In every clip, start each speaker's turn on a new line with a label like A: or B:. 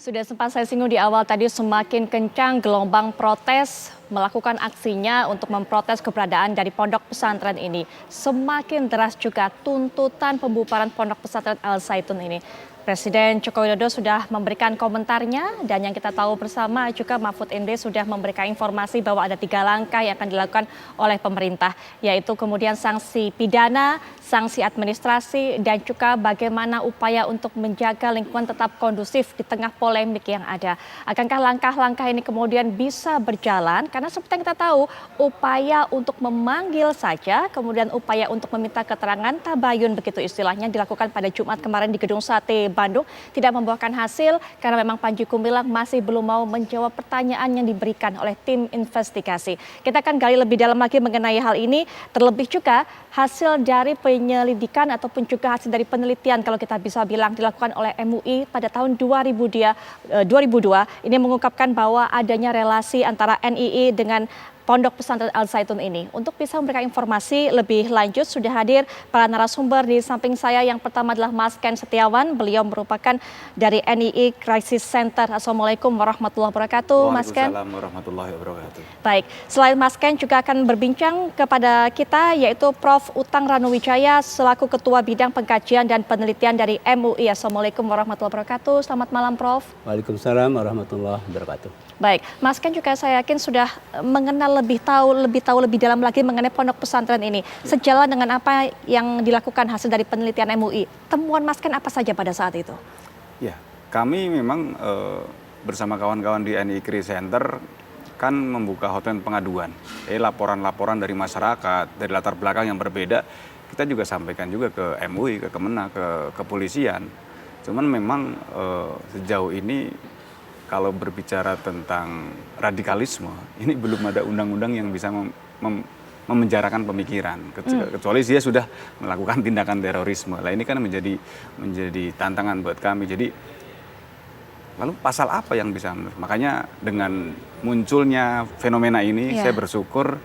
A: Sudah sempat saya singgung di awal tadi, semakin kencang gelombang protes melakukan aksinya untuk memprotes keberadaan dari pondok pesantren ini. Semakin deras juga tuntutan pembubaran pondok pesantren Al Zaitun ini. Presiden Joko Widodo sudah memberikan komentarnya, dan yang kita tahu bersama juga Mahfud MD sudah memberikan informasi bahwa ada 3 langkah yang akan dilakukan oleh pemerintah, yaitu kemudian sanksi pidana, sanksi administrasi, dan juga bagaimana upaya untuk menjaga lingkungan tetap kondusif di tengah polemik yang ada. Akankah langkah-langkah ini kemudian bisa berjalan? Karena seperti yang kita tahu, upaya untuk memanggil saja, kemudian upaya untuk meminta keterangan tabayun begitu istilahnya dilakukan pada Jumat kemarin di Gedung Sate Bandung tidak membuahkan hasil karena memang Panji Gumilang masih belum mau menjawab pertanyaan yang diberikan oleh tim investigasi. Kita akan gali lebih dalam lagi mengenai hal ini, terlebih juga hasil dari penyelidikan ataupun juga hasil dari penelitian kalau kita bisa bilang dilakukan oleh MUI pada tahun 2002 ini mengungkapkan bahwa adanya relasi antara NII dengan Pondok Pesantren Al Zaitun ini. Untuk bisa memberikan informasi lebih lanjut sudah hadir para narasumber di samping saya. Yang pertama adalah Mas Ken Setiawan, beliau merupakan dari NII Crisis Center. Assalamualaikum warahmatullahi wabarakatuh, Mas Ken.
B: Waalaikumsalam warahmatullahi wabarakatuh.
A: Baik, selain Mas Ken juga akan berbincang kepada kita yaitu Prof. Utang Ranuwijaya selaku Ketua Bidang Pengkajian dan Penelitian dari MUI. Assalamualaikum warahmatullahi wabarakatuh. Selamat malam, Prof.
C: Waalaikumsalam warahmatullahi wabarakatuh.
A: Baik, Mas Ken juga saya yakin sudah mengenal lebih dalam lagi mengenai pondok pesantren ini. Sejalan dengan apa yang dilakukan hasil dari penelitian MUI, temuan Mas Ken apa saja pada saat itu?
B: Ya, kami memang bersama kawan-kawan di NII Crisis Center kan membuka hotline pengaduan. Laporan-laporan dari masyarakat, dari latar belakang yang berbeda, kita juga sampaikan juga ke MUI, ke Kemenak, ke kepolisian. Cuman memang sejauh ini kalau berbicara tentang radikalisme, ini belum ada undang-undang yang bisa memenjarakan pemikiran, kecuali dia sudah melakukan tindakan terorisme. Lah ini kan menjadi tantangan buat kami. Jadi lalu pasal apa yang bisa makanya dengan munculnya fenomena ini, saya bersyukur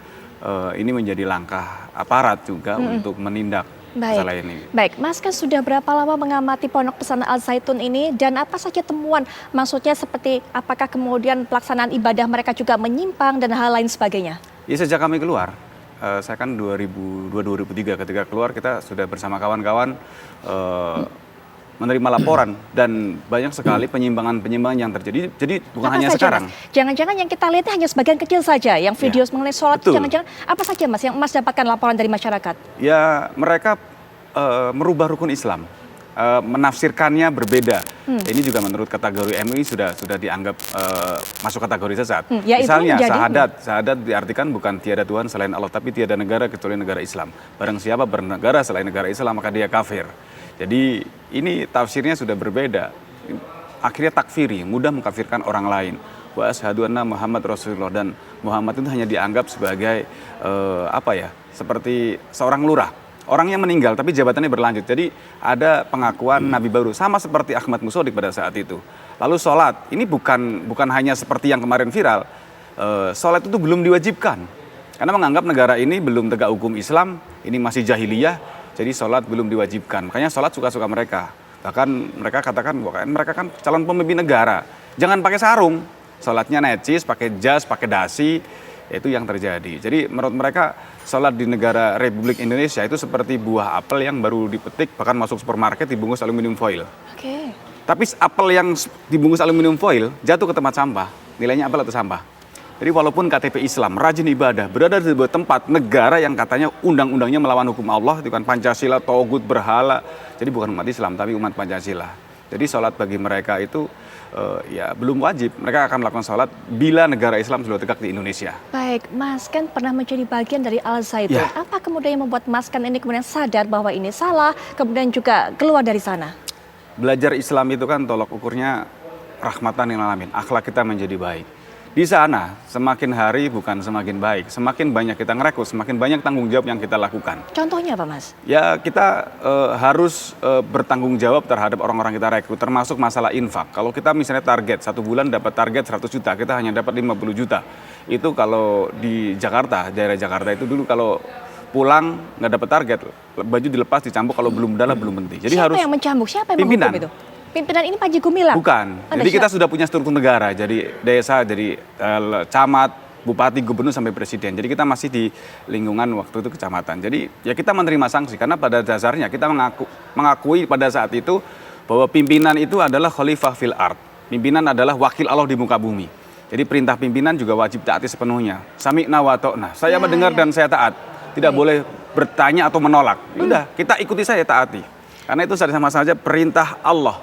B: ini menjadi langkah aparat juga untuk menindak masalah ini.
A: Baik, Mas kan sudah berapa lama mengamati Pondok Pesantren Al Zaitun ini dan apa saja temuan? Maksudnya seperti apakah kemudian pelaksanaan ibadah mereka juga menyimpang dan hal lain sebagainya?
B: Ya sejak kami keluar, saya kan 2002-2003 ketika keluar kita sudah bersama kawan-kawan menerima laporan dan banyak sekali penyimpangan yang terjadi. Jadi bukan hanya sekarang.
A: Jangan-jangan yang kita lihat hanya sebagian kecil saja, yang video mengenai sholat. Jangan-jangan apa saja Mas yang Mas dapatkan laporan dari masyarakat?
B: Ya mereka merubah rukun Islam, menafsirkannya berbeda. Ini juga menurut kategori MUI sudah dianggap masuk kategori sesat. Misalnya syahadat diartikan bukan tiada Tuhan selain Allah, tapi tiada negara kecuali negara Islam. Barang siapa bernegara selain negara Islam maka dia kafir. Jadi ini tafsirnya sudah berbeda. Akhirnya takfiri, mudah mengkafirkan orang lain. Wa asyhadu anna Muhammad Rasulullah, dan Muhammad itu hanya dianggap sebagai seperti seorang lurah. Orang yang meninggal tapi jabatannya berlanjut. Jadi ada pengakuan nabi baru sama seperti Ahmad Musodik pada saat itu. Lalu sholat, ini bukan hanya seperti yang kemarin viral. Sholat itu belum diwajibkan. Karena menganggap negara ini belum tegak hukum Islam, ini masih jahiliyah. Jadi sholat belum diwajibkan, makanya sholat suka-suka mereka. Bahkan mereka katakan, mereka kan calon pemimpin negara. Jangan pakai sarung, sholatnya necis, pakai jas, pakai dasi, itu yang terjadi. Jadi menurut mereka sholat di negara Republik Indonesia itu seperti buah apel yang baru dipetik, bahkan masuk supermarket dibungkus aluminium foil. Tapi apel yang dibungkus aluminium foil jatuh ke tempat sampah, nilainya apel atau sampah. Jadi walaupun KTP Islam, rajin ibadah, berada di sebuah tempat negara yang katanya undang-undangnya melawan hukum Allah, itu kan Pancasila, togut, berhala. Jadi bukan umat Islam, tapi umat Pancasila. Jadi sholat bagi mereka itu belum wajib. Mereka akan melakukan sholat bila negara Islam sudah tegak di Indonesia.
A: Baik, Mas Ken pernah menjadi bagian dari Al Zaitun. Apa kemudian yang membuat Mas Ken ini kemudian sadar bahwa ini salah, kemudian juga keluar dari sana?
B: Belajar Islam itu kan tolok ukurnya rahmatan lil alamin, akhlak kita menjadi baik. Di sana semakin hari bukan semakin baik, semakin banyak kita ngerekrut, semakin banyak tanggung jawab yang kita lakukan.
A: Contohnya apa Mas?
B: Ya kita harus bertanggung jawab terhadap orang-orang kita rekrut, termasuk masalah infak. Kalau kita misalnya target, 1 bulan dapat target 100 juta, kita hanya dapat 50 juta. Itu kalau di Jakarta, daerah Jakarta itu dulu kalau pulang nggak dapat target, baju dilepas dicambuk, kalau belum dalam belum penting. Jadi
A: siapa
B: harus
A: yang mencambuk? Siapa yang
B: pimpinan.
A: menghukum itu? Pimpinan ini Panji Gumilang?
B: Bukan.
A: Ada
B: Jadi kita
A: siapa?
B: sudah punya struktur negara. Jadi desa, jadi camat, bupati, gubernur sampai presiden. Jadi kita masih di lingkungan waktu itu kecamatan. Jadi ya kita menerima sanksi karena pada dasarnya kita mengakui pada saat itu bahwa pimpinan itu adalah khalifah fil ard. Pimpinan adalah wakil Allah di muka bumi. Jadi perintah pimpinan juga wajib taati sepenuhnya. Sami'na wa ta'na. Saya mendengar dan saya taat. Tidak boleh bertanya atau menolak. Udah, kita ikuti saja, taati. Karena itu sama saja perintah Allah.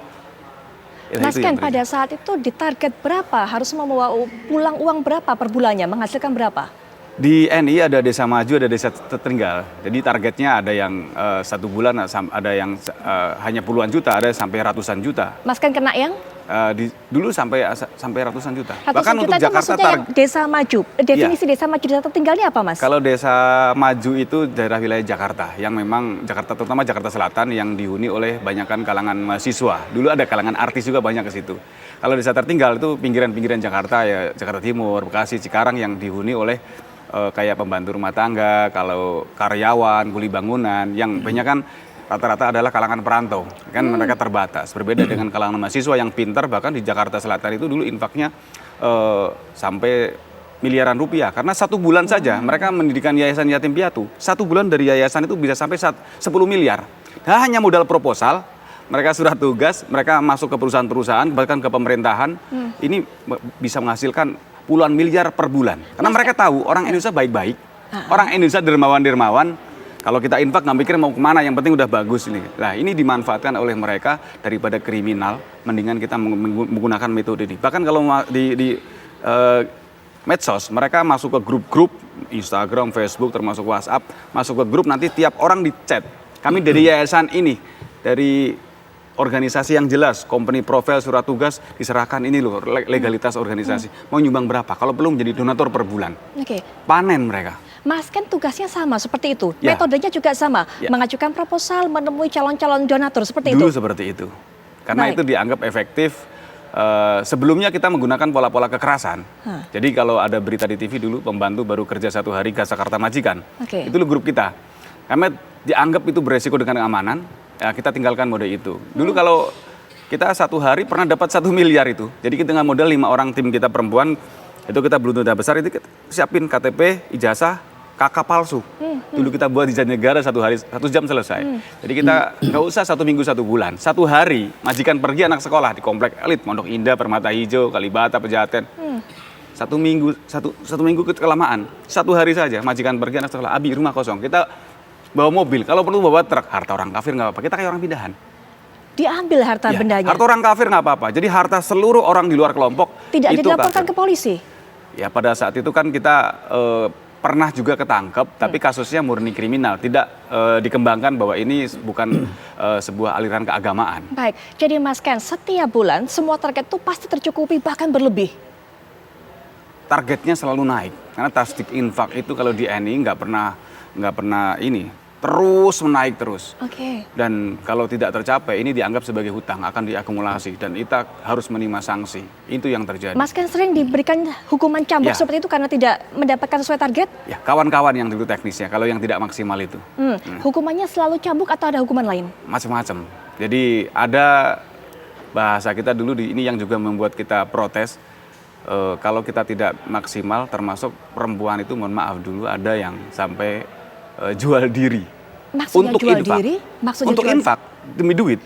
A: Mas Ken, pada saat itu ditarget berapa? Harus membawa pulang uang berapa per bulannya? Menghasilkan berapa?
B: Di NI ada desa maju, ada desa tertinggal. Jadi targetnya ada yang 1 bulan, ada yang hanya puluhan juta, ada sampai ratusan juta.
A: Mas Ken kena yang?
B: Dulu sampai ratusan juta.
A: Ratusan
B: Bahkan
A: juta
B: untuk
A: itu
B: Jakarta
A: maksudnya yang desa maju. Definisi desa maju, desa tertinggal ini apa, Mas?
B: Kalau desa maju itu daerah wilayah Jakarta, yang memang Jakarta, terutama Jakarta Selatan, yang dihuni oleh banyakkan kalangan mahasiswa. Dulu ada kalangan artis juga banyak ke situ. Kalau desa tertinggal itu pinggiran-pinggiran Jakarta, ya Jakarta Timur, Bekasi, Cikarang, yang dihuni oleh kayak pembantu rumah tangga, kalau karyawan, kuli bangunan, yang banyak kan rata-rata adalah kalangan perantau, kan mereka terbatas. Berbeda dengan kalangan mahasiswa yang pintar, bahkan di Jakarta Selatan itu dulu infaknya sampai miliaran rupiah. Karena 1 bulan saja mereka mendirikan yayasan yatim piatu. 1 bulan dari yayasan itu bisa sampai 10 miliar. Nah, hanya modal proposal, mereka surat tugas, mereka masuk ke perusahaan-perusahaan, bahkan ke pemerintahan, ini bisa menghasilkan puluhan miliar per bulan. Karena mereka tahu orang Indonesia baik-baik, orang Indonesia dermawan-dermawan. Kalau kita infak nggak mikir mau kemana, yang penting udah bagus ini. Nah, ini dimanfaatkan oleh mereka daripada kriminal, mendingan kita menggunakan metode ini. Bahkan kalau di medsos, mereka masuk ke grup-grup Instagram, Facebook, termasuk WhatsApp, masuk ke grup, nanti tiap orang di chat. Kami dari yayasan ini, dari organisasi yang jelas, company profile, surat tugas, diserahkan ini loh, legalitas organisasi. Mau nyumbang berapa? Kalau belum jadi donatur per bulan.
A: Oke.
B: Panen mereka.
A: Mas Ken tugasnya sama seperti itu,
B: Ya.
A: metodenya juga sama,
B: Ya.
A: mengajukan proposal, menemui calon-calon donatur seperti
B: Dulu
A: itu.
B: seperti itu. Karena
A: Baik.
B: itu dianggap efektif. Sebelumnya kita menggunakan pola-pola kekerasan. Jadi kalau ada berita di TV dulu, pembantu baru kerja 1 hari ke Jakarta Majikan.
A: Oke.
B: Itu loh grup kita. Karena dianggap itu beresiko dengan keamanan, ya kita tinggalkan mode itu. Dulu kalau kita 1 hari pernah dapat 1 miliar itu. Jadi kita dengan modal 5 orang tim kita perempuan, itu kita belum udah besar, itu kita siapin KTP, ijazah, kakak palsu. Dulu kita buat di Jatinegara 1 hari, 1 jam selesai. Jadi kita nggak usah 1 minggu 1 bulan. 1 hari majikan pergi anak sekolah di komplek elit, Pondok Indah, Permata Hijau, Kalibata, Pejaten. 1 minggu, satu minggu kelamaan. 1 hari saja majikan pergi anak sekolah, abi rumah kosong. Kita bawa mobil, kalau perlu bawa truk, harta orang kafir nggak apa-apa. Kita kayak orang pindahan.
A: Diambil harta
B: Ya,
A: bendanya.
B: harta orang kafir nggak apa-apa. Jadi harta seluruh orang di luar kelompok
A: Tidak
B: itu
A: dilaporkan
B: kafir.
A: ke polisi.
B: Ya pada saat itu kan kita pernah juga ketangkep, tapi kasusnya murni kriminal, tidak dikembangkan bahwa ini bukan sebuah aliran keagamaan.
A: Baik, jadi Mas Ken, setiap bulan semua target itu pasti tercukupi, bahkan berlebih.
B: Targetnya selalu naik, karena tasdik infak itu kalau di NI nggak pernah ini terus menaik terus.
A: Oke.
B: Dan kalau tidak tercapai, ini dianggap sebagai hutang, akan diakumulasi dan kita harus menerima sanksi. Itu yang terjadi.
A: Mas Ken sering diberikan hukuman cambuk
B: Ya.
A: seperti itu karena tidak mendapatkan sesuai target?
B: Ya, kawan-kawan yang dulu teknisnya, kalau yang tidak maksimal itu.
A: Hukumannya selalu cambuk atau ada hukuman lain?
B: Macam-macam. Jadi ada bahasa kita dulu ini yang juga membuat kita protes. Kalau kita tidak maksimal, termasuk perempuan itu, mohon maaf dulu, ada yang sampai jual diri.
A: Maksudnya
B: untuk
A: jual
B: infak.
A: diri? Maksudnya
B: Untuk
A: jual-
B: infak demi duit.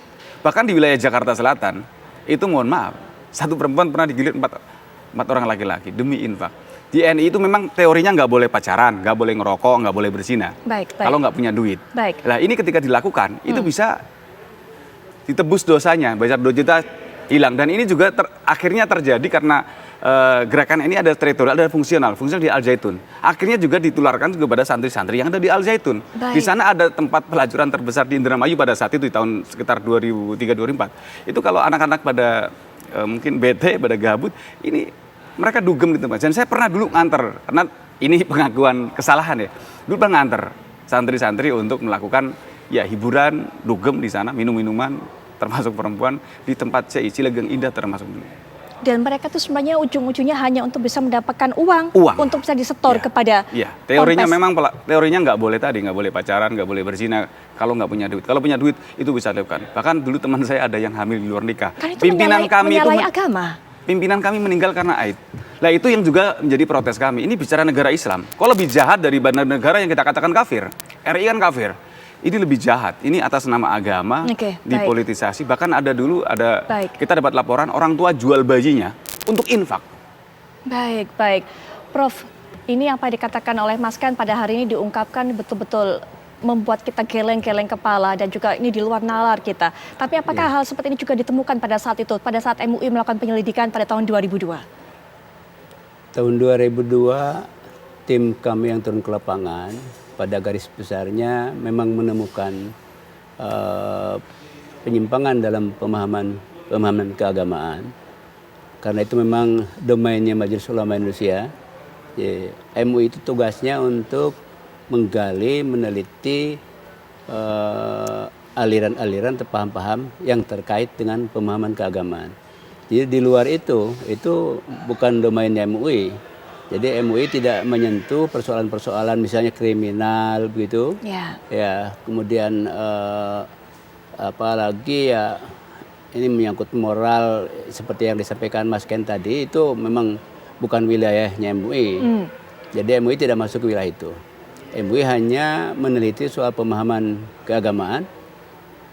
B: Bahkan di wilayah Jakarta Selatan itu mohon maaf, 1 perempuan pernah digiliat 4 orang laki-laki demi infak. Di NI itu memang teorinya nggak boleh pacaran, nggak boleh ngerokok, nggak boleh berzina.
A: Baik.
B: Kalau nggak punya duit.
A: Baik.
B: Nah ini ketika dilakukan, itu bisa ditebus dosanya, bayar 2 juta hilang. Dan ini juga akhirnya terjadi karena gerakan ini ada teritorial, ada fungsional di Al Zaitun. Akhirnya juga ditularkan juga pada santri-santri yang ada di Al Zaitun.
A: Baik.
B: Di sana ada tempat pelacuran terbesar di Indramayu pada saat itu, di tahun sekitar 2003-2004. Itu kalau anak-anak pada mungkin bete, pada gabut, ini mereka dugem di tempat. Dan saya pernah dulu nganter, karena ini pengakuan kesalahan ya. Dulu pernah nganter santri-santri untuk melakukan ya hiburan, dugem di sana, minum-minuman, termasuk perempuan, di tempat Cilegeng Indah termasuk dulu.
A: Dan mereka tuh sebenarnya ujung-ujungnya hanya untuk bisa mendapatkan uang. Untuk bisa disetor
B: Iya.
A: kepada
B: Iya, teorinya
A: ponpes.
B: memang teorinya nggak boleh tadi, nggak boleh pacaran, nggak boleh berzina kalau nggak punya duit. Kalau punya duit itu bisa dilakukan. Bahkan dulu teman saya ada yang hamil di luar nikah.
A: Kan itu menyalahi agama.
B: Pimpinan kami meninggal karena haid. Nah itu yang juga menjadi protes kami. Ini bicara negara Islam. Kok lebih jahat dari negara yang kita katakan kafir? RI kan kafir. Ini lebih jahat. Ini atas nama agama, dipolitisasi. Bahkan ada dulu kita dapat laporan orang tua jual bayinya untuk infak.
A: Baik. Prof, ini apa yang dikatakan oleh Mas Ken pada hari ini diungkapkan betul-betul membuat kita geleng-geleng kepala dan juga ini di luar nalar kita. Tapi apakah hal seperti ini juga ditemukan pada saat itu, pada saat MUI melakukan penyelidikan pada tahun 2002?
C: Tahun 2002 tim kami yang turun ke lapangan pada garis besarnya memang menemukan penyimpangan dalam pemahaman keagamaan. Karena itu memang domainnya Majelis Ulama Indonesia. MUI itu tugasnya untuk menggali, meneliti aliran-aliran atau paham-paham yang terkait dengan pemahaman keagamaan. Jadi di luar itu bukan domainnya MUI. Jadi MUI tidak menyentuh persoalan-persoalan misalnya kriminal begitu. Ya, kemudian apalagi ya ini menyangkut moral seperti yang disampaikan Mas Ken tadi itu memang bukan wilayahnya MUI. Jadi MUI tidak masuk ke wilayah itu. MUI hanya meneliti soal pemahaman keagamaan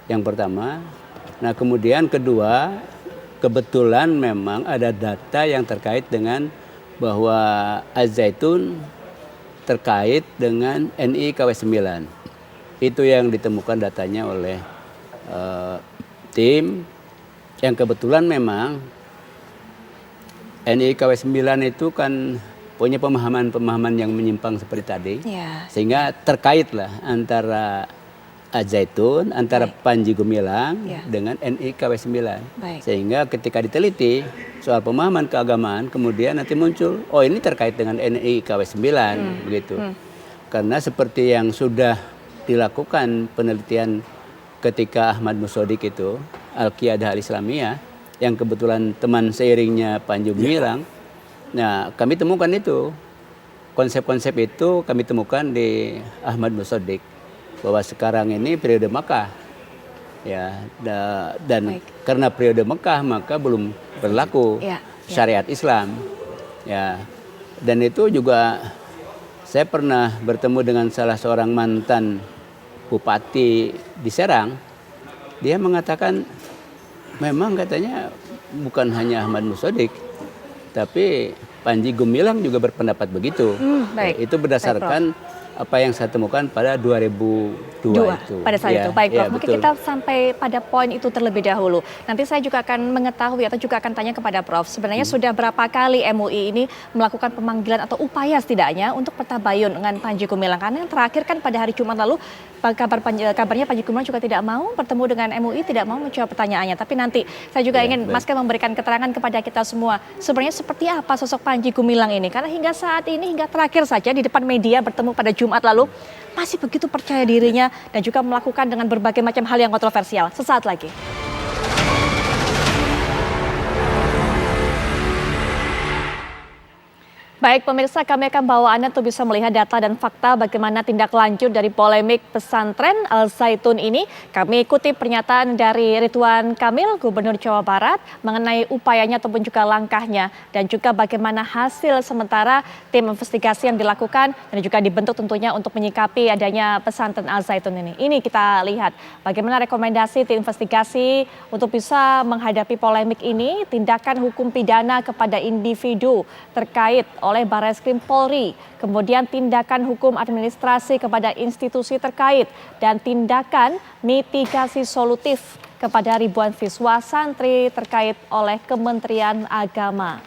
C: yang pertama. Nah, kemudian kedua, kebetulan memang ada data yang terkait dengan bahwa Az-Zaitun terkait dengan NI KW 9. Itu yang ditemukan datanya oleh tim yang kebetulan memang NI KW 9 itu kan punya pemahaman yang menyimpang seperti tadi. Sehingga terkaitlah antara Az-Zaitun, antara Panji Gumilang dengan NI KW 9. Sehingga ketika diteliti soal pemahaman keagamaan, kemudian nanti muncul, oh ini terkait dengan NI KW 9, begitu. Karena seperti yang sudah dilakukan penelitian ketika Ahmad Musodik itu, Al-Qiyadah Al-Islamiyah, yang kebetulan teman seiringnya Panji Gumilang. Nah, kami temukan itu. Konsep-konsep itu kami temukan di Ahmad Musodik. Bahwa sekarang ini periode Makkah, ya, dan karena periode Makkah maka belum berlaku syariat Islam, ya, dan itu juga saya pernah bertemu dengan salah seorang mantan bupati di Serang, dia mengatakan memang katanya bukan hanya Ahmad Musodik, tapi Panji Gumilang juga berpendapat begitu. Itu berdasarkan apa yang saya temukan pada 2002 itu.
A: Pada saat itu. Baik, Prof. Mungkin kita sampai pada poin itu terlebih dahulu. Nanti saya juga akan mengetahui atau juga akan tanya kepada Prof. Sebenarnya sudah berapa kali MUI ini melakukan pemanggilan atau upaya setidaknya untuk bertabayun dengan Panji Gumilang. Karena yang terakhir kan pada hari Jumat lalu kabarnya Panji Gumilang juga tidak mau bertemu dengan MUI, tidak mau menjawab pertanyaannya. Tapi nanti saya juga ingin Mas Ken memberikan keterangan kepada kita semua. Sebenarnya seperti apa sosok Panji Gumilang ini? Karena hingga saat ini, hingga terakhir saja di depan media bertemu pada Jumat lalu masih begitu percaya dirinya dan juga melakukan dengan berbagai macam hal yang kontroversial. Sesaat lagi. Baik pemirsa, kami akan bawa Anda untuk bisa melihat data dan fakta bagaimana tindak lanjut dari polemik pesantren Al-Zaitun ini. Kami ikuti pernyataan dari Ridwan Kamil, Gubernur Jawa Barat, mengenai upayanya ataupun juga langkahnya. Dan juga bagaimana hasil sementara tim investigasi yang dilakukan dan juga dibentuk tentunya untuk menyikapi adanya pesantren Al-Zaitun ini. Ini kita lihat bagaimana rekomendasi tim investigasi untuk bisa menghadapi polemik ini, tindakan hukum pidana kepada individu terkait oleh Barreskrim Polri, kemudian tindakan hukum administrasi kepada institusi terkait, dan tindakan mitigasi solutif kepada ribuan siswa santri terkait oleh Kementerian Agama.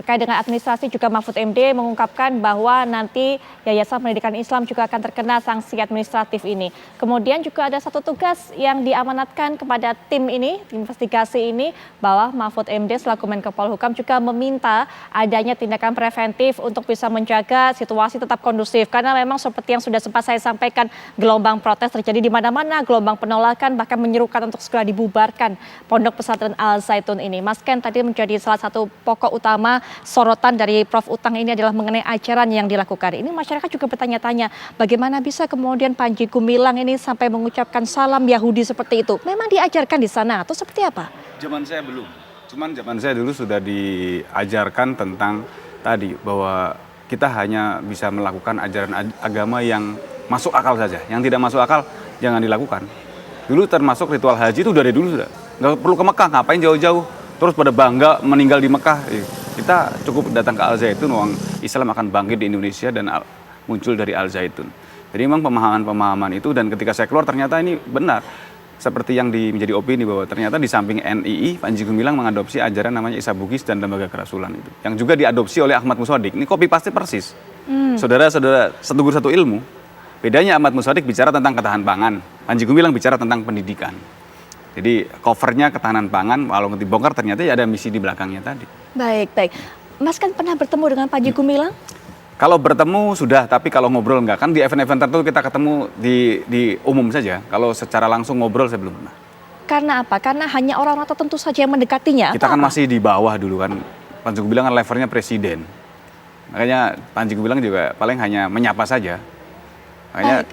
A: terkait dengan administrasi juga Mahfud MD mengungkapkan bahwa nanti Yayasan Pendidikan Islam juga akan terkena sanksi administratif ini. Kemudian juga ada satu tugas yang diamanatkan kepada tim ini, tim investigasi ini, bahwa Mahfud MD selaku Menko Polhukam juga meminta adanya tindakan preventif untuk bisa menjaga situasi tetap kondusif. Karena memang seperti yang sudah sempat saya sampaikan, gelombang protes terjadi di mana-mana, gelombang penolakan bahkan menyerukan untuk segera dibubarkan Pondok Pesantren Al Zaitun ini. Mas Ken, tadi menjadi salah satu pokok utama sorotan dari Prof. Utang ini adalah mengenai ajaran yang dilakukan. Ini masyarakat juga bertanya-tanya, bagaimana bisa kemudian Panji Gumilang ini sampai mengucapkan salam Yahudi seperti itu? Memang diajarkan di sana atau seperti apa?
B: Zaman saya belum. Cuman zaman saya dulu sudah diajarkan tentang tadi bahwa kita hanya bisa melakukan ajaran agama yang masuk akal saja. Yang tidak masuk akal jangan dilakukan. Dulu termasuk ritual haji itu dari dulu sudah. Nggak perlu ke Mekah, ngapain jauh-jauh. Terus pada bangga meninggal di Mekah. Kita cukup datang ke Al Zaitun, uang Islam akan bangkit di Indonesia dan muncul dari Al Zaitun. Jadi memang pemahaman-pemahaman itu, dan ketika saya keluar ternyata ini benar. Seperti yang menjadi opini bahwa ternyata di samping NII, Panji Gumilang mengadopsi ajaran namanya Isa Bugis dan Lembaga Kerasulan itu. Yang juga diadopsi oleh Ahmad Musodik. Ini copy paste persis. Saudara-saudara satu guru satu ilmu. Bedanya Ahmad Musodik bicara tentang ketahanan pangan. Panji Gumilang bicara tentang pendidikan. Jadi covernya ketahanan pangan, walau dibongkar ternyata ya ada misi di belakangnya tadi.
A: Baik. Mas kan pernah bertemu dengan Panji Gumilang?
B: Kalau bertemu sudah, tapi kalau ngobrol enggak. Kan di event-event tertentu kita ketemu di umum saja. Kalau secara langsung ngobrol saya belum pernah.
A: Karena apa? Karena hanya orang-orang tertentu saja yang mendekatinya?
B: Kita kan masih di bawah dulu kan. Panji Gumilang kan levelnya presiden. Makanya Panji Gumilang juga paling hanya menyapa saja. Makanya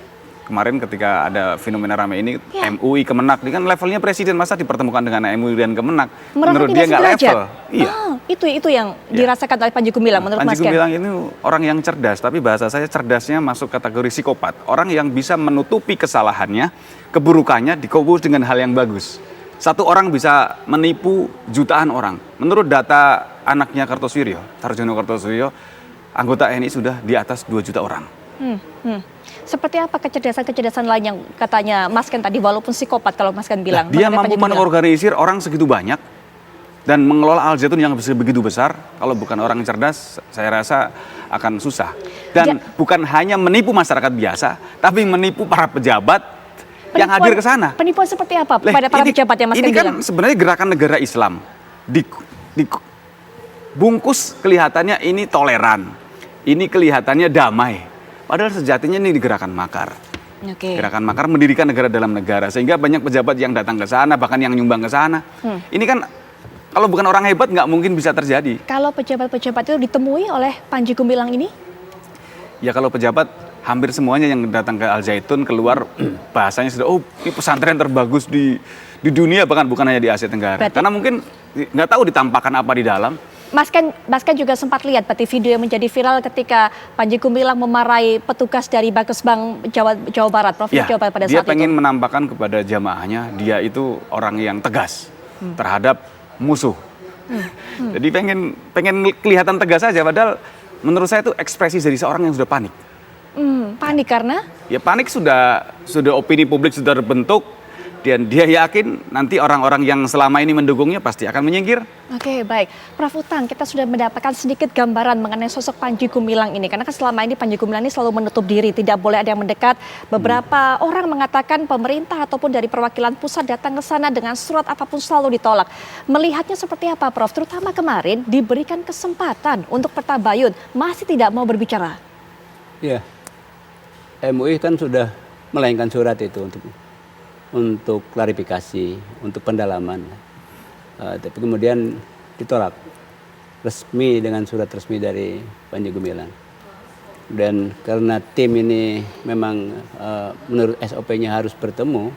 B: kemarin ketika ada fenomena ramai ini, MUI, Kemenak, ini kan levelnya presiden, masa dipertemukan dengan MUI dan Kemenak? Menurut dia nggak level. Iya.
A: Itu yang dirasakan oleh Panji Gumilang menurut Mas Ken.
B: Panji Gumilang ini orang yang cerdas, tapi bahasa saya cerdasnya masuk kategori psikopat. Orang yang bisa menutupi kesalahannya, keburukannya dikubur dengan hal yang bagus. Satu orang bisa menipu jutaan orang. Menurut data anaknya Kartosuwiryo, Sarjono Kartosuwiryo, anggota TNI sudah di atas 2 juta orang.
A: Seperti apa kecerdasan-kecerdasan lain yang katanya Mas Ken tadi, walaupun psikopat kalau Mas Ken bilang?
B: Dia mampu mengorganisir orang segitu banyak dan mengelola Al Zaitun yang begitu besar. Kalau bukan orang cerdas, saya rasa akan susah. Dan bukan hanya menipu masyarakat biasa, tapi menipu para pejabat yang hadir ke sana.
A: Penipuan seperti apa pada para pejabat yang Mas Ken bilang?
B: Ini kan sebenarnya gerakan negara Islam. Bungkus kelihatannya ini toleran, ini kelihatannya damai. Padahal sejatinya ini gerakan makar. Gerakan makar mendirikan negara dalam negara. Sehingga banyak pejabat yang datang ke sana, bahkan yang nyumbang ke sana. Ini kan kalau bukan orang hebat nggak mungkin bisa terjadi.
A: Kalau pejabat-pejabat itu ditemui oleh Panji Gumilang ini? Ya
B: kalau pejabat hampir semuanya yang datang ke Al Zaitun keluar bahasanya sudah, oh ini pesantren terbagus di dunia, bahkan bukan hanya di Asia Tenggara. Karena mungkin nggak tahu ditampakkan apa di dalam.
A: Mas Ken juga sempat lihat berarti video yang menjadi viral ketika Panji Gumilang memarahi petugas dari Bangkesbang Jawa Barat, Provinsi Jawa Barat pada saat itu.
B: Dia pengen menampakkan kepada jamaahnya dia itu orang yang tegas terhadap musuh. Jadi pengen kelihatan tegas saja, padahal menurut saya itu ekspresi dari seorang yang sudah panik.
A: Panik karena?
B: Ya panik sudah opini publik sudah terbentuk. Dan dia yakin nanti orang-orang yang selama ini mendukungnya pasti akan menyingkir.
A: Oke, baik. Prof. Utang, kita sudah mendapatkan sedikit gambaran mengenai sosok Panji Gumilang ini. Karena kan selama ini Panji Gumilang ini selalu menutup diri, tidak boleh ada yang mendekat. Beberapa orang mengatakan pemerintah ataupun dari perwakilan pusat datang ke sana dengan surat apapun selalu ditolak. Melihatnya seperti apa, Prof? Terutama kemarin diberikan kesempatan untuk pertabayun, masih tidak mau berbicara.
C: Iya, MUI kan sudah melayangkan surat itu untuk klarifikasi, untuk pendalaman. Tapi kemudian ditolak resmi dengan surat resmi dari Panji Gumilang. Dan karena tim ini memang menurut SOP-nya harus bertemu,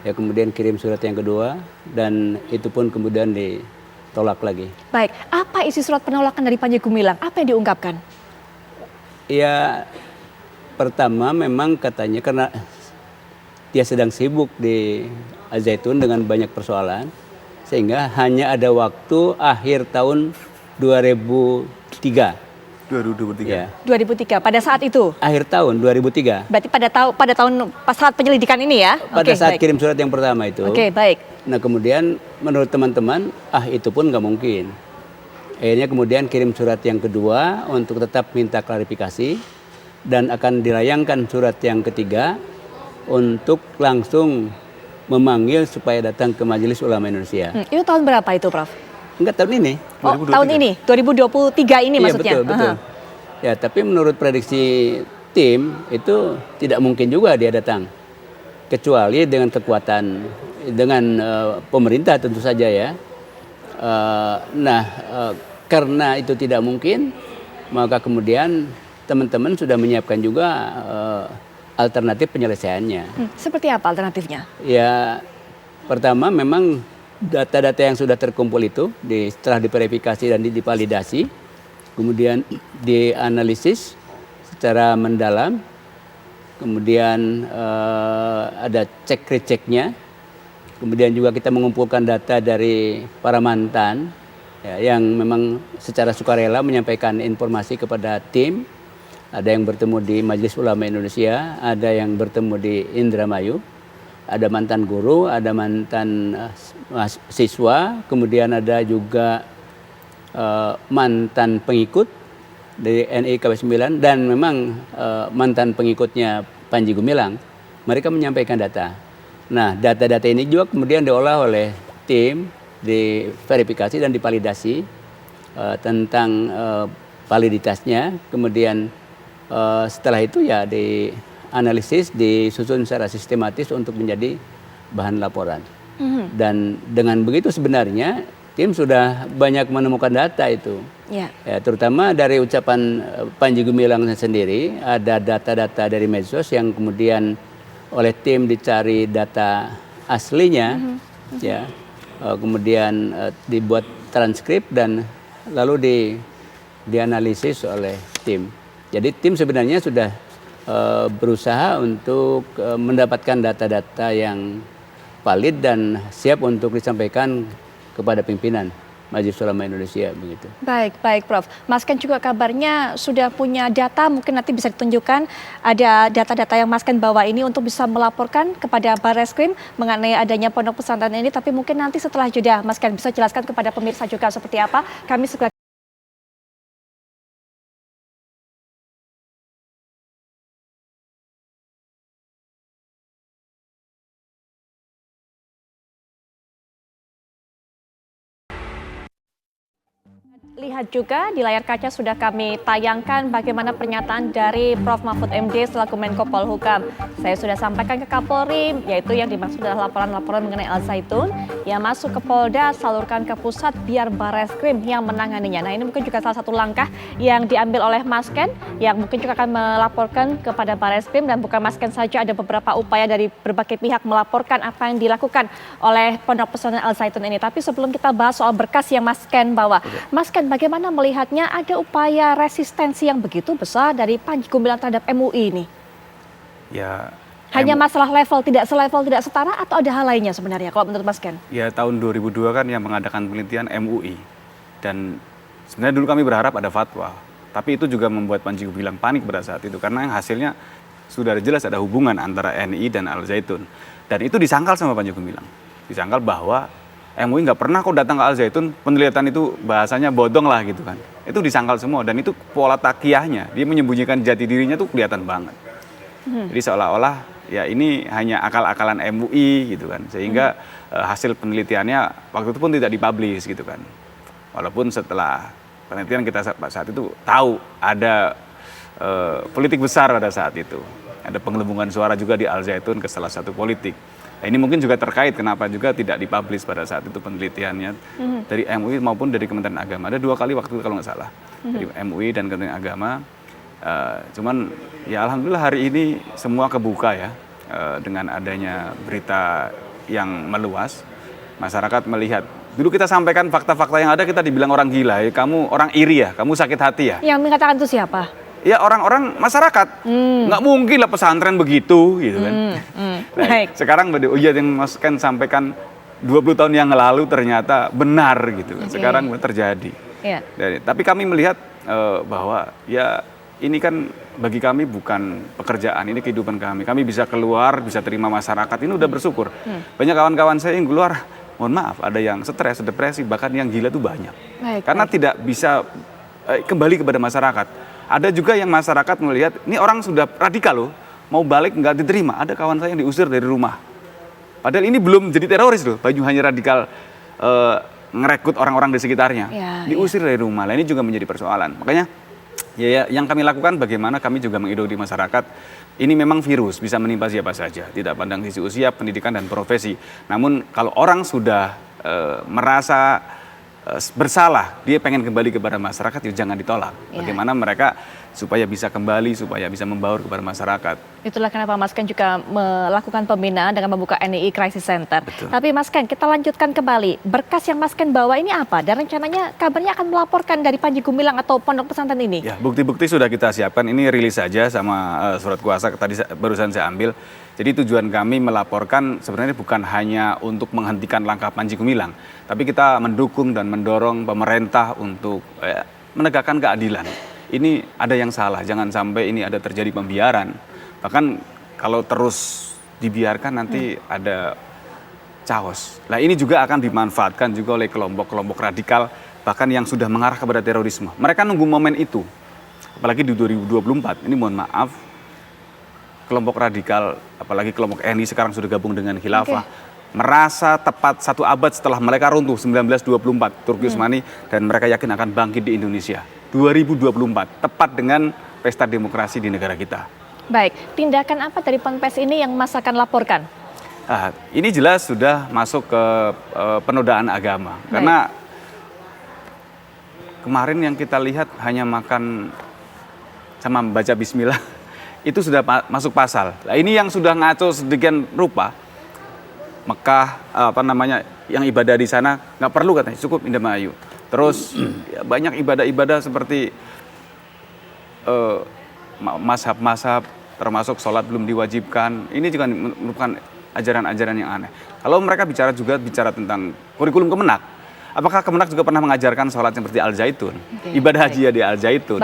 C: ya kemudian kirim surat yang kedua dan itu pun kemudian ditolak lagi.
A: Baik, apa isi surat penolakan dari Panji Gumilang? Apa yang diungkapkan?
C: Ya, pertama memang katanya karena dia sedang sibuk di Al Zaitun dengan banyak persoalan, sehingga hanya ada waktu akhir tahun 2003.
B: 2003.
C: Ya.
A: 2003, pada saat itu?
C: Akhir tahun 2003.
A: Berarti pada tahun pas saat penyelidikan ini ya?
C: Pada saat kirim surat yang pertama itu.
A: Oke, baik.
C: Nah kemudian menurut teman-teman, itu pun nggak mungkin. Akhirnya kemudian kirim surat yang kedua untuk tetap minta klarifikasi dan akan dilayangkan surat yang ketiga untuk langsung memanggil supaya datang ke Majelis Ulama Indonesia.
A: Itu tahun berapa itu, Prof?
C: Enggak, tahun ini.
A: Oh, 2023. Tahun ini, 2023 ini
C: iya,
A: maksudnya?
C: Betul, betul. Ya, tapi menurut prediksi tim itu tidak mungkin juga dia datang. Kecuali dengan kekuatan, dengan pemerintah tentu saja ya. Karena itu tidak mungkin, maka kemudian teman-teman sudah menyiapkan juga alternatif penyelesaiannya.
A: Seperti apa alternatifnya?
C: Ya, pertama memang data-data yang sudah terkumpul itu setelah diverifikasi dan divalidasi, kemudian dianalisis secara mendalam, kemudian ada cek receknya, kemudian juga kita mengumpulkan data dari para mantan ya, yang memang secara sukarela menyampaikan informasi kepada tim. Ada yang bertemu di Majelis Ulama Indonesia, ada yang bertemu di Indramayu, ada mantan guru, ada mantan siswa, kemudian ada juga mantan pengikut dari NIKW 9 dan memang mantan pengikutnya Panji Gumilang. Mereka menyampaikan data. Nah, data-data ini juga kemudian diolah oleh tim, diverifikasi dan divalidasi tentang validitasnya. Kemudian setelah itu ya dianalisis, disusun secara sistematis untuk menjadi bahan laporan. Dan dengan begitu sebenarnya tim sudah banyak menemukan data itu. Ya, terutama dari ucapan Panji Gumilang sendiri, ada data-data dari medsos yang kemudian oleh tim dicari data aslinya, ya, kemudian dibuat transkrip dan lalu dianalisis oleh tim. Jadi tim sebenarnya sudah berusaha untuk mendapatkan data-data yang valid dan siap untuk disampaikan kepada pimpinan Majelis Ulama Indonesia begitu.
A: Baik Prof. Mas Ken juga kabarnya sudah punya data, mungkin nanti bisa ditunjukkan ada data-data yang Mas Ken bawa ini untuk bisa melaporkan kepada Barreskrim mengenai adanya pondok pesantren ini, tapi mungkin nanti setelah jeda Mas Ken bisa jelaskan kepada pemirsa juga seperti apa. Kami segera lihat juga di layar kaca sudah kami tayangkan bagaimana pernyataan dari Prof. Mahfud MD selaku Menko Polhukam. Saya sudah sampaikan ke Kapolri, yaitu yang dimaksud adalah laporan-laporan mengenai Al Zaitun yang masuk ke Polda, salurkan ke pusat biar Barreskrim yang menanganinya. Nah, ini mungkin juga salah satu langkah yang diambil oleh Mas Ken yang mungkin juga akan melaporkan kepada Barreskrim, dan bukan Mas Ken saja, ada beberapa upaya dari berbagai pihak melaporkan apa yang dilakukan oleh Pondok Pesantren Al Zaitun ini. Tapi sebelum kita bahas soal berkas yang Mas Ken bawa, Mas Ken, bagaimana melihatnya ada upaya resistensi yang begitu besar dari Panji Gumilang terhadap MUI ini?
B: Ya,
A: hanya masalah level, tidak selevel, tidak setara, atau ada hal lainnya sebenarnya kalau menurut Mas Ken?
B: Ya, tahun 2002 kan yang mengadakan penelitian MUI. Dan sebenarnya dulu kami berharap ada fatwa. Tapi itu juga membuat Panji Gumilang panik pada saat itu. Karena yang hasilnya sudah jelas ada hubungan antara NI dan Al Zaitun. Dan itu disangkal sama Panji Gumilang. Disangkal bahwa MUI nggak pernah kok datang ke Al Zaitun, penelitian itu bahasanya bodong lah gitu kan. Itu disangkal semua, dan itu pola takiyahnya, dia menyembunyikan jati dirinya tuh kelihatan banget. Jadi seolah-olah ya ini hanya akal-akalan MUI gitu kan, sehingga hasil penelitiannya waktu itu pun tidak dipublish gitu kan. Walaupun setelah penelitian kita saat itu tahu ada politik besar pada saat itu. Ada penggelembungan suara juga di Al Zaitun ke salah satu politik. Nah, ini mungkin juga terkait kenapa juga tidak dipublish pada saat itu penelitiannya dari MUI maupun dari Kementerian Agama. Ada 2 kali waktu itu kalau nggak salah, dari MUI dan Kementerian Agama. Cuman ya alhamdulillah hari ini semua kebuka ya, dengan adanya berita yang meluas. Masyarakat melihat. Dulu kita sampaikan fakta-fakta yang ada, kita dibilang orang gila, ya, kamu orang iri ya, kamu sakit hati ya.
A: Yang mengatakan itu siapa?
B: Ya orang-orang masyarakat, nggak mungkin lah pesantren begitu gitu kan. Baik. Sekarang yang Mas Ken sampaikan 20 tahun yang lalu ternyata benar gitu. Sekarang terjadi. Yeah. Tapi kami melihat bahwa ya ini kan bagi kami bukan pekerjaan, ini kehidupan kami. Kami bisa keluar, bisa terima masyarakat, ini udah bersyukur. Banyak kawan-kawan saya yang keluar mohon maaf, ada yang stres, depresi, bahkan yang gila itu banyak.
A: Baik,
B: Karena tidak bisa kembali kepada masyarakat. Ada juga yang masyarakat melihat, ini orang sudah radikal loh, mau balik nggak diterima. Ada kawan saya yang diusir dari rumah. Padahal ini belum jadi teroris loh, hanya radikal ngerekrut orang-orang di sekitarnya. Diusir dari rumah. Nah, ini juga menjadi persoalan. Makanya ya yang kami lakukan bagaimana kami juga mengedukasi masyarakat. Ini memang virus, bisa menimpa siapa saja, tidak pandang sisi usia, pendidikan, dan profesi. Namun kalau orang sudah merasa bersalah, dia pengen kembali kepada masyarakat, ya jangan ditolak. Bagaimana mereka supaya bisa kembali, supaya bisa membaur kepada masyarakat.
A: Itulah kenapa Mas Ken juga melakukan pembinaan dengan membuka NII Crisis Center.
B: Betul.
A: Tapi Mas Ken, kita lanjutkan kembali. Berkas yang Mas Ken bawa ini apa? Dan rencananya kabarnya akan melaporkan dari Panji Gumilang atau Pondok Pesantren ini?
B: Ya, bukti-bukti sudah kita siapkan. Ini rilis saja sama surat kuasa tadi barusan saya ambil. Jadi tujuan kami melaporkan sebenarnya bukan hanya untuk menghentikan langkah Panji Gumilang, tapi kita mendukung dan mendorong pemerintah untuk menegakkan keadilan. Ini ada yang salah, jangan sampai ini ada terjadi pembiaran. Bahkan kalau terus dibiarkan nanti ada chaos. Nah, ini juga akan dimanfaatkan juga oleh kelompok-kelompok radikal, bahkan yang sudah mengarah kepada terorisme. Mereka nunggu momen itu. Apalagi di 2024, ini mohon maaf, kelompok radikal, apalagi kelompok NI sekarang sudah gabung dengan Khilafah, merasa tepat 1 abad setelah mereka runtuh 1924 Turki Utsmani, dan mereka yakin akan bangkit di Indonesia 2024, tepat dengan pesta demokrasi di negara kita.
A: Baik, tindakan apa dari Ponpes ini yang Mas akan laporkan?
B: Ini jelas sudah masuk ke penodaan agama. Karena kemarin yang kita lihat hanya makan sama membaca bismillah, itu sudah masuk pasal. Nah, ini yang sudah ngaco sedemikian rupa. Mekah, yang ibadah di sana nggak perlu katanya, cukup Indramayu. Terus ya, banyak ibadah-ibadah seperti mazhab-mazhab, termasuk sholat belum diwajibkan. Ini juga merupakan ajaran-ajaran yang aneh. Kalau mereka bicara tentang kurikulum Kemenak, apakah Kemenak juga pernah mengajarkan sholat seperti Al-Zaitun, ibadah haji di Al-Zaitun?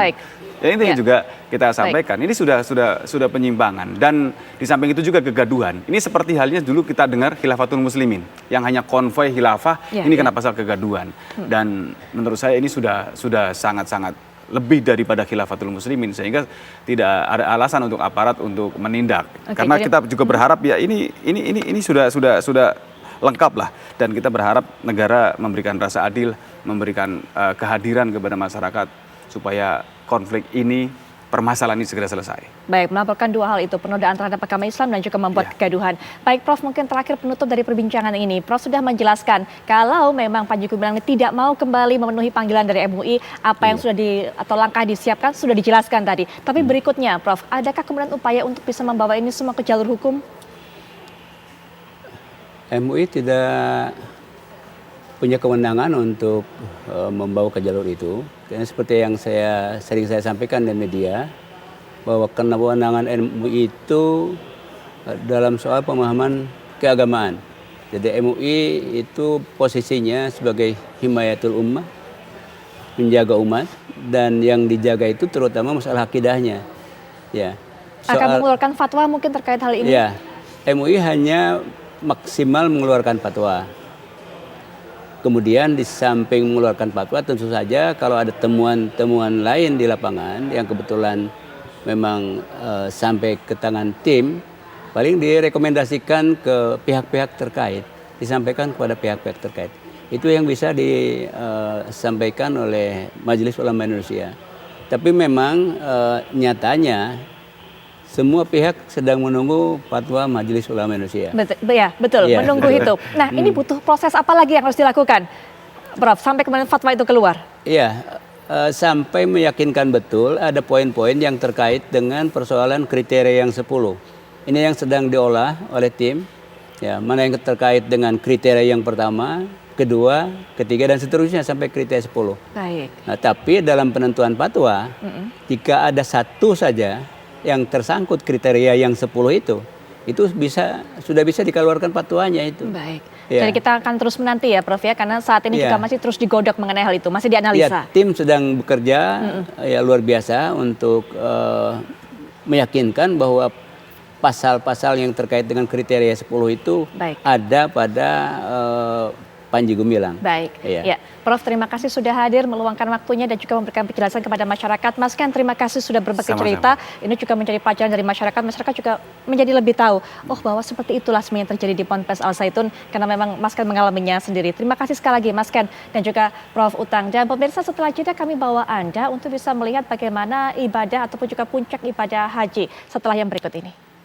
B: Ya, ini juga kita sampaikan. Ini sudah penyimpangan, dan di samping itu juga kegaduhan. Ini seperti halnya dulu kita dengar Khilafatul Muslimin yang hanya konvoi khilafah. Ini kena pasal kegaduhan. Dan menurut saya ini sudah sangat-sangat lebih daripada Khilafatul Muslimin, sehingga tidak ada alasan untuk aparat untuk menindak. Karena kita juga berharap ya ini sudah lengkap lah, dan kita berharap negara memberikan rasa adil, memberikan kehadiran kepada masyarakat supaya konflik ini, permasalahan ini segera selesai.
A: Baik, melaporkan 2 hal itu, penodaan terhadap agama Islam dan juga membuat kegaduhan. Baik Prof, mungkin terakhir penutup dari perbincangan ini. Prof sudah menjelaskan kalau memang Panji Gumilang tidak mau kembali memenuhi panggilan dari MUI, apa yang sudah atau langkah disiapkan sudah dijelaskan tadi. Tapi berikutnya Prof, adakah kemudian upaya untuk bisa membawa ini semua ke jalur hukum?
C: MUI tidak punya kewenangan untuk membawa ke jalur itu. Karena seperti yang sering saya sampaikan di media, bahwa kewenangan MUI itu dalam soal pemahaman keagamaan. Jadi MUI itu posisinya sebagai himayatul ummah, menjaga umat, dan yang dijaga itu terutama masalah akidahnya. Ya.
A: Akan mengeluarkan fatwa mungkin terkait hal ini?
C: Ya, MUI hanya maksimal mengeluarkan fatwa. Kemudian di samping mengeluarkan fatwa, tentu saja kalau ada temuan-temuan lain di lapangan yang kebetulan memang sampai ke tangan tim, paling direkomendasikan ke pihak-pihak terkait, disampaikan kepada pihak-pihak terkait. Itu yang bisa disampaikan oleh Majelis Ulama Indonesia. Tapi memang nyatanya semua pihak sedang menunggu fatwa Majelis Ulama Indonesia.
A: Betul, menunggu itu. Nah, ini butuh proses apa lagi yang harus dilakukan, Prof, sampai kemudian fatwa itu keluar?
C: Iya, sampai meyakinkan betul ada poin-poin yang terkait dengan persoalan kriteria yang 10. Ini yang sedang diolah oleh tim. Ya, mana yang terkait dengan kriteria yang pertama, kedua, ketiga, dan seterusnya sampai kriteria 10.
A: Baik.
C: Nah, tapi dalam penentuan fatwa, jika ada satu saja yang tersangkut kriteria yang 10 itu sudah bisa dikeluarkan fatwanya itu.
A: Baik. Jadi kita akan terus menanti ya Prof ya, karena saat ini juga masih terus digodok mengenai hal itu, masih dianalisa.
C: Ya, tim sedang bekerja ya luar biasa untuk meyakinkan bahwa pasal-pasal yang terkait dengan kriteria 10 itu ada pada Panji Gumilang.
A: Baik,
C: Iya.
A: ya. Prof, terima kasih sudah hadir, meluangkan waktunya dan juga memberikan penjelasan kepada masyarakat. Mas Ken, terima kasih sudah berbagi
B: Sama-sama.
A: cerita. Ini juga menjadi pelajaran dari masyarakat. Masyarakat juga menjadi lebih tahu, oh bahwa seperti itulah sebenarnya yang terjadi di Ponpes Al Zaitun, karena memang Mas Ken mengalaminya sendiri. Terima kasih sekali lagi Mas Ken dan juga Prof Utang. Dan pemirsa, setelah jeda kami bawa Anda untuk bisa melihat bagaimana ibadah ataupun juga puncak ibadah haji setelah yang berikut ini.